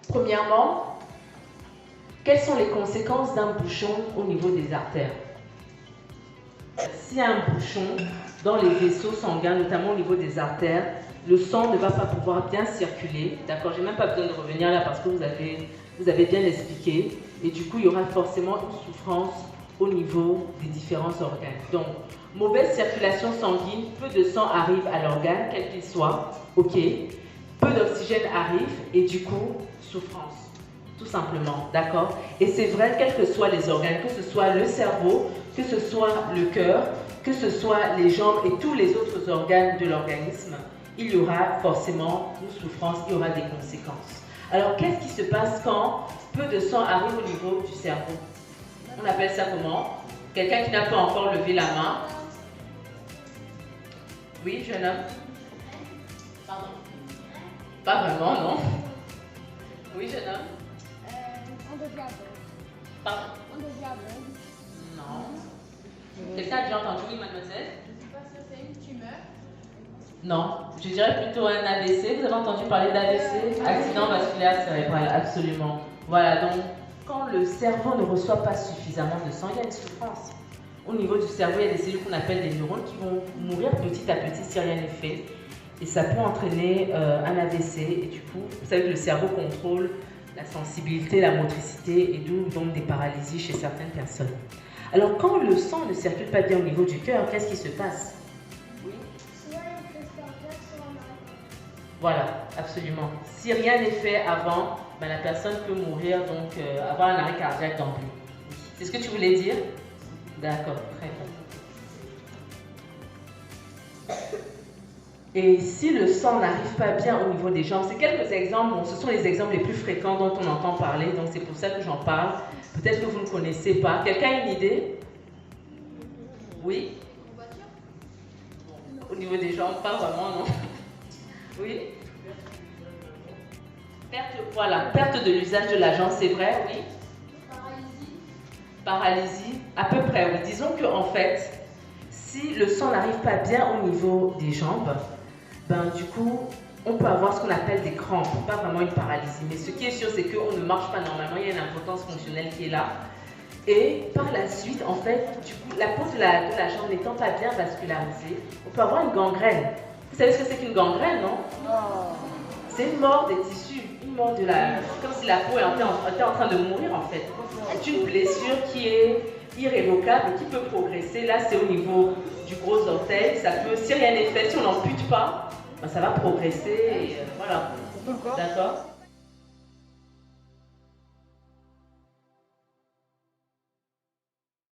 Premièrement, quelles sont les conséquences d'un bouchon au niveau des artères? S'il y a un bouchon dans les vaisseaux sanguins, notamment au niveau des artères, le sang ne va pas pouvoir bien circuler. D'accord, j'ai même pas besoin de revenir là parce que vous avez bien expliqué. Et du coup, il y aura forcément une souffrance au niveau des différents organes. Donc, mauvaise circulation sanguine, peu de sang arrive à l'organe, quel qu'il soit, ok. Peu d'oxygène arrive et du coup, souffrance. Tout simplement, d'accord? Et c'est vrai, quels que soient les organes, que ce soit le cerveau, que ce soit le cœur, que ce soit les jambes et tous les autres organes de l'organisme, il y aura forcément une souffrance, il y aura des conséquences. Alors, qu'est-ce qui se passe quand peu de sang arrive au niveau du cerveau? On appelle ça comment? Quelqu'un qui n'a pas encore levé la main? Oui, jeune homme? Pardon? Pas vraiment, non? Oui, jeune homme? On devient aveugle. Pardon? On devient aveugle. Non. Quelqu'un a déjà entendu, oui, mademoiselle? Je ne sais pas si c'est une tumeur. Non, je dirais plutôt un AVC. Vous avez entendu parler d'AVC? Accident vasculaire cérébral, absolument. Voilà, donc quand le cerveau ne reçoit pas suffisamment de sang, il y a une souffrance. Au niveau du cerveau, il y a des cellules qu'on appelle des neurones qui vont mourir petit à petit si rien n'est fait. Et ça peut entraîner un AVC. Et du coup, vous savez que le cerveau contrôle la sensibilité, la motricité et d'où donc des paralysies chez certaines personnes. Alors quand le sang ne circule pas bien au niveau du cœur, qu'est-ce qui se passe? Soit une crise cardiaque, soit un arrêt. Voilà, absolument. Si rien n'est fait avant, ben, la personne peut mourir, donc avoir un arrêt cardiaque d'emblée. C'est ce que tu voulais dire? D'accord, très bien. Et si le sang n'arrive pas bien au niveau des jambes, c'est quelques exemples, bon, ce sont les exemples les plus fréquents dont on entend parler, donc c'est pour ça que j'en parle. Peut-être que vous ne connaissez pas. Quelqu'un a une idée? Oui? Au niveau des jambes, pas vraiment, non? Oui? Perte de l'usage de la jambe, c'est vrai, oui? Paralysie, à peu près, oui. Disons qu'en fait, si le sang n'arrive pas bien au niveau des jambes, ben, du coup, on peut avoir ce qu'on appelle des crampes, pas vraiment une paralysie. Mais ce qui est sûr, c'est qu'on ne marche pas normalement, il y a une impotence fonctionnelle qui est là. Et par la suite, en fait, du coup, la peau de la jambe n'étant pas bien vascularisée, on peut avoir une gangrène. Vous savez ce que c'est qu'une gangrène, non? C'est une mort des tissus, une mort de la... comme si la peau était en train de mourir, en fait. C'est une blessure qui est irrévocable et qui peut progresser. Là, c'est au niveau du gros orteil. Ça peut, si rien n'est fait, si on n'ampute pas, ben, ça va progresser et voilà. D'accord?